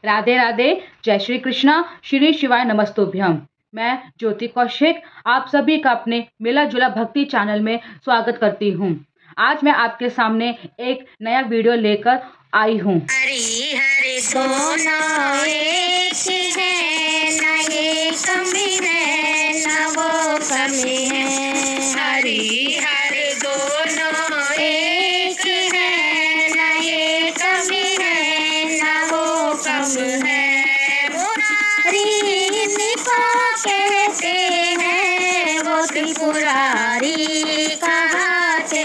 राधे राधे। जय श्री कृष्णा। श्री शिवाय नमस्तुभ्यम। मैं ज्योति कौशिक आप सभी का अपने मिला जुला भक्ति चैनल में स्वागत करती हूँ। आज मैं आपके सामने एक नया वीडियो लेकर आई हूँ। हरी हरी दोनों एक है, ना ये कमी है ना वो कमी है। हरी हरी दोनों एक है, ना ये कमी है ना वो कमी है। मुरारी इनको कहते हैं, वो त्रिपुरारी कहते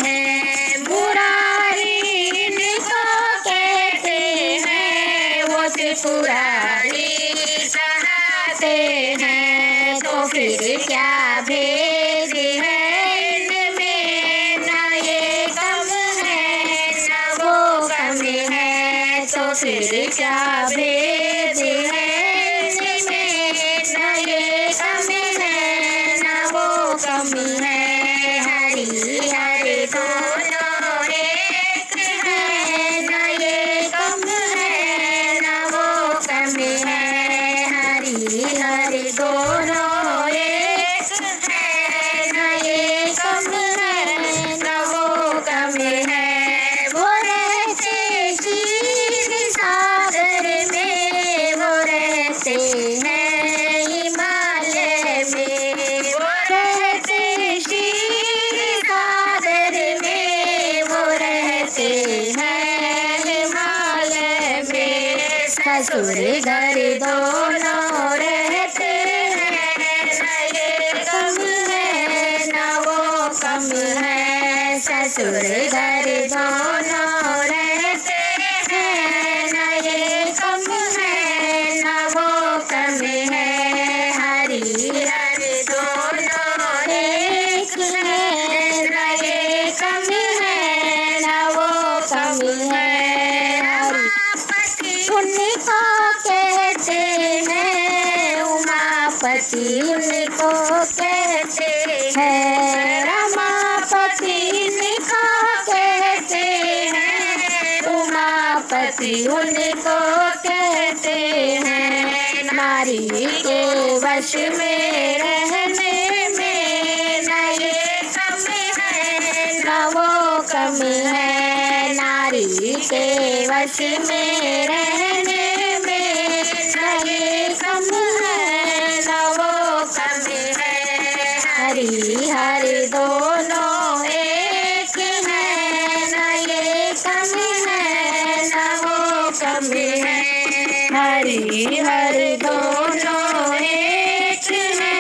हैं। मुरारी इनको कहते हैं, वो त्रिपुरारी कहते हैं। तो फिर क्या भेद है इनमें, ना ये कम है ना वो कम है। तो फिर क्या भेद है इनमें, ना ये कम है ना वो कम है। हरी हरी दोनों एक है, ना ये कम है ना वो कम है। हरी हरी दोनों एक है, ना ये कम है ना वो कम है। वो रहते क्षीर सागर में, वो रहते हैं हिमालय में। वो रहते क्षीर सागर में, वो रहते हैं हिमालय में। ससुर घर दोनों रहते हैं, ना ये कम है ना वो कम है। ससुर घर दोनों रहते हैं, ना ये कम है ना वो कम है। हरी हरी दोनों एक है, ना ये कम है ना वो कम है। उनको कहते हैं उमापति, उनको कहते हैं रमापति, उनको कहते हैं उमापति, उनको कहते हैं। नारी के वश में रहने में, ना ये कम है ना वो कम है। नारी के वश में रहने में, ना ये कम है ना वो कम है। हरी हरी दोनों एक है, ना ये कम है ना वो कम है। हरी हरी दोनों एक है,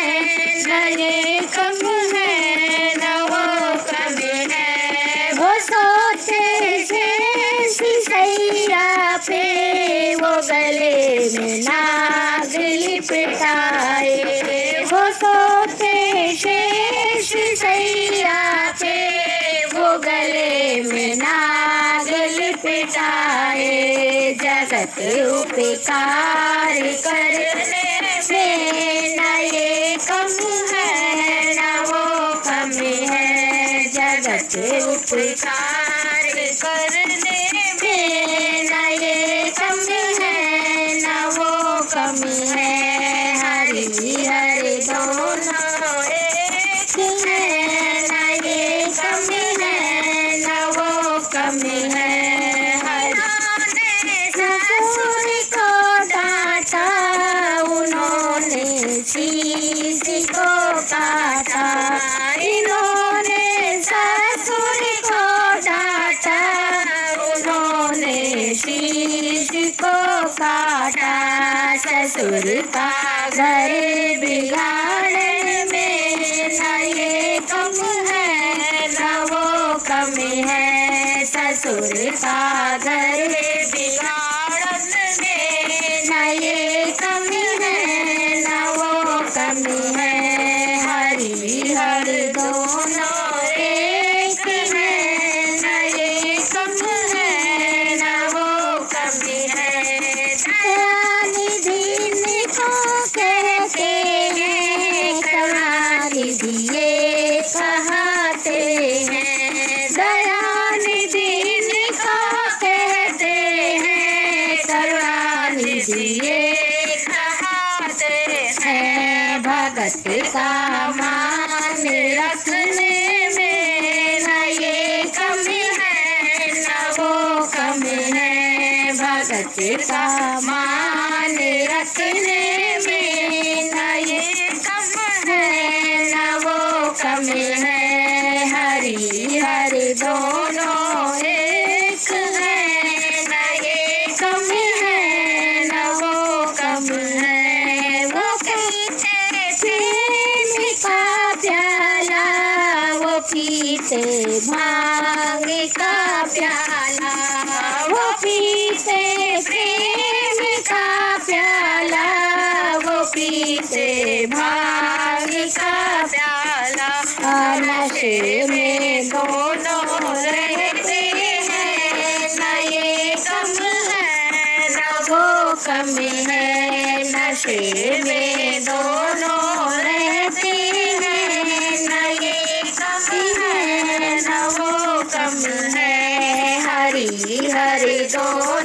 ना ये कम है ना वो कम है। वो सोते शेष सैया पे, वो गले में नाग लिपटाए। वो सोते शेष सैया पे, वो गले में नाग लिपटाए। जगत उपकार करने में, ना ये कम है ना वो कम है। जगत उपकार करने में, ना ये कम है ना वो कम है। हरी हरी दोनों एक है, ना ये कम है ना वो कम है। ससुर को डांटा, उन्होंने शीश को काटा। इन्होंने ससुर को डांटा, उन्होंने शीश को काटा। ससुर का घर बिगाड़ने में, ना ये कम है ना वो कम है। ससुर का घर बिगाड़ने में, ना ये कम है ना वो कम है। हरी हरी दोनों एक है, ना ये कम है ना वो कम है। दयानिधि को कहते हैं, करुणानिधि ये कहते हैं। दयानिधि को कहते हैं, करुणानिधि दिए खाते हैं। भगत का मान रखने में न ये कमी है न वो कमी है। भगत का मान रखने में न ये कम है न वो कमी है। हरि हरि दोनों एक है न ये कमी है न वो कमी है। वो पीते प्रेम का प्याला वो पीते भांग का प्याला। वो पीते प्रेम का प्याला वो पीते भांग का प्याला। नशे में दोनों रहते हैं न ये कम है न वो कमी है। नशे में दोनों रहते हैं न ये कमी है न वो कमी है। हरि हरि दोनों